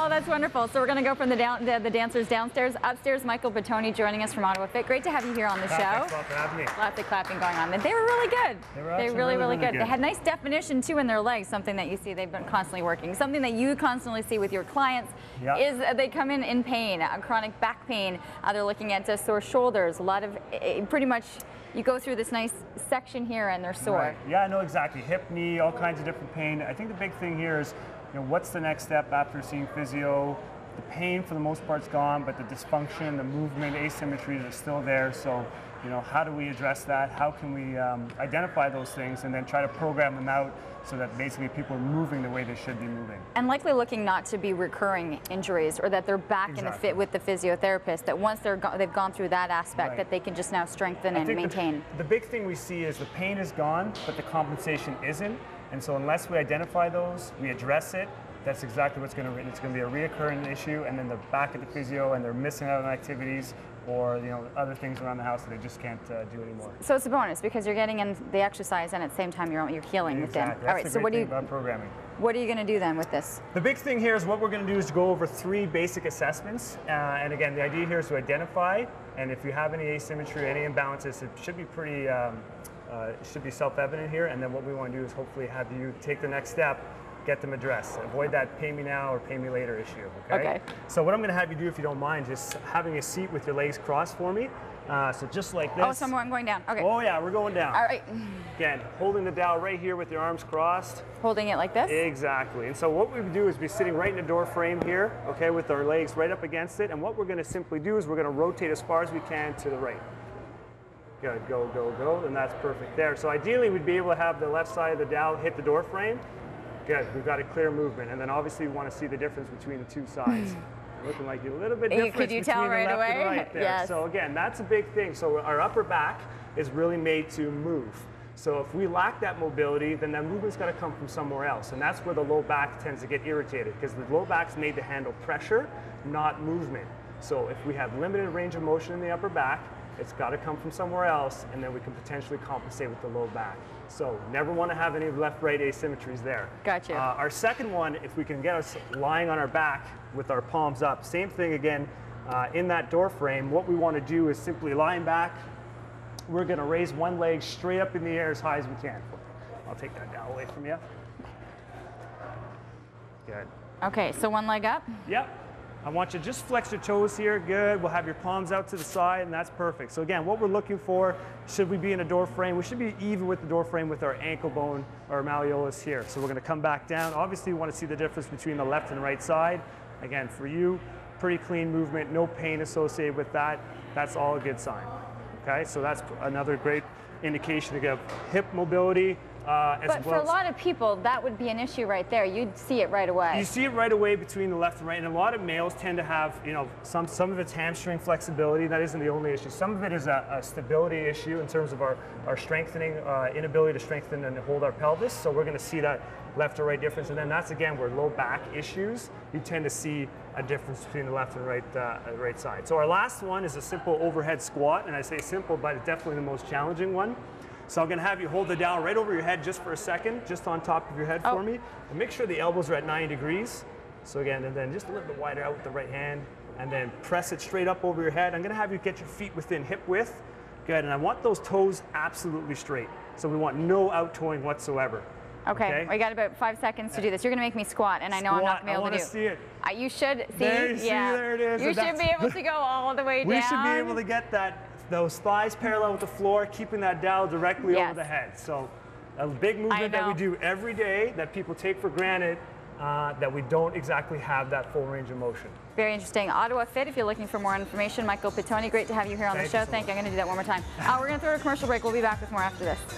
Oh, that's wonderful. So we're going to go from the dancers downstairs. Upstairs, Michael Patone joining us from Ottawa Fit. Great to have you here on the show. Thanks a lot for having me. Lots of clapping going on. They were really good. They were really good. They had nice definition too in their legs, something that you see they've been constantly working. Something that you constantly see with your clients is they come in pain, chronic back pain. They're looking at sore shoulders. A lot of, pretty much, you go through this nice section here and they're sore. Right. Yeah, I know exactly. Hip, knee, all kinds of different pain. I think the big thing here is, what's the next step after seeing physio? The pain for the most part is gone, but the dysfunction, the movement, asymmetries are still there. So, how do we address that? How can we identify those things and then try to program them out so that basically people are moving the way they should be moving? And likely looking not to be recurring injuries, or that they're back in the fit with the physiotherapist, that once they've gone through that aspect, that they can just now strengthen and maintain. The big thing we see is the pain is gone, but the compensation isn't. And so unless we identify those, we address it, that's exactly what's going to, it's going to be a reoccurring issue, and then they're back at the physio and they're missing out on activities or other things around the house that they just can't do anymore. So it's a bonus because you're getting in the exercise and at the same time you're healing within. All right, so what are you about programming? What are you going to do then with this? The big thing here is what we're going to do is to go over 3 basic assessments, and again the idea here is to identify, and if you have any asymmetry, any imbalances, it should be pretty should be self-evident here, and then what we want to do is hopefully have you take the next step, get them addressed. Avoid that pay me now or pay me later issue, okay? So what I'm going to have you do, if you don't mind, just having a seat with your legs crossed for me. So just like this. Oh, so I'm going down, okay. Oh yeah, we're going down. All right. Again, holding the dowel right here with your arms crossed. Holding it like this? Exactly. And so what we do is be sitting right in the door frame here, okay, with our legs right up against it. And what we're going to simply do is we're going to rotate as far as we can to the right. Good, go, go, go, and that's perfect there. So ideally we'd be able to have the left side of the dowel hit the door frame. Good, we've got a clear movement, and then obviously we want to see the difference between the 2 sides. Looking like a little bit different between the left and right there. Yes. So again, that's a big thing. So our upper back is really made to move. So if we lack that mobility, then that movement's got to come from somewhere else, and that's where the low back tends to get irritated, because the low back's made to handle pressure, not movement. So if we have limited range of motion in the upper back, it's got to come from somewhere else, and then we can potentially compensate with the low back. So never want to have any left-right asymmetries there. Gotcha. Our second one, if we can get us lying on our back with our palms up, same thing again in that door frame. What we want to do is simply lying back. We're going to raise one leg straight up in the air as high as we can. I'll take that down away from you. Good. Okay, so one leg up? Yep. I want you to just flex your toes here. Good. We'll have your palms out to the side, and that's perfect. So again, what we're looking for, should we be in a door frame? We should be even with the door frame with our ankle bone or malleolus here. So we're going to come back down. Obviously, we want to see the difference between the left and right side. Again, for you, pretty clean movement, no pain associated with that. That's all a good sign. Okay, so that's another great indication to give hip mobility. But for a lot of people, that would be an issue right there. You'd see it right away. You see it right away between the left and right, and a lot of males tend to have, some of it's hamstring flexibility. That isn't the only issue. Some of it is a stability issue in terms of our strengthening, inability to strengthen and hold our pelvis. So we're going to see that left or right difference, and then that's again where low back issues, you tend to see a difference between the left and right side. So our last one is a simple overhead squat, and I say simple, but it's definitely the most challenging one. So I'm going to have you hold the dowel right over your head just for a second, just on top of your head for me. And make sure the elbows are at 90 degrees. So again, and then just a little bit wider out with the right hand, and then press it straight up over your head. I'm going to have you get your feet within hip width. Good, and I want those toes absolutely straight. So we want no out-toeing whatsoever. Okay, we got about 5 seconds to do this. You're going to make me squat, and I know I'm not going to be able to do. I want to see it. You should, see? There it is. You should be able to go all the way down. We should be able to get those thighs parallel with the floor, keeping that dowel directly over the head. So a big movement that we do every day that people take for granted, that we don't exactly have that full range of motion. Very interesting. Ottawa Fit, if you're looking for more information. Michael Patone, great to have you here on the show. Thank you. I'm going to do that one more time. We're going to throw a commercial break. We'll be back with more after this.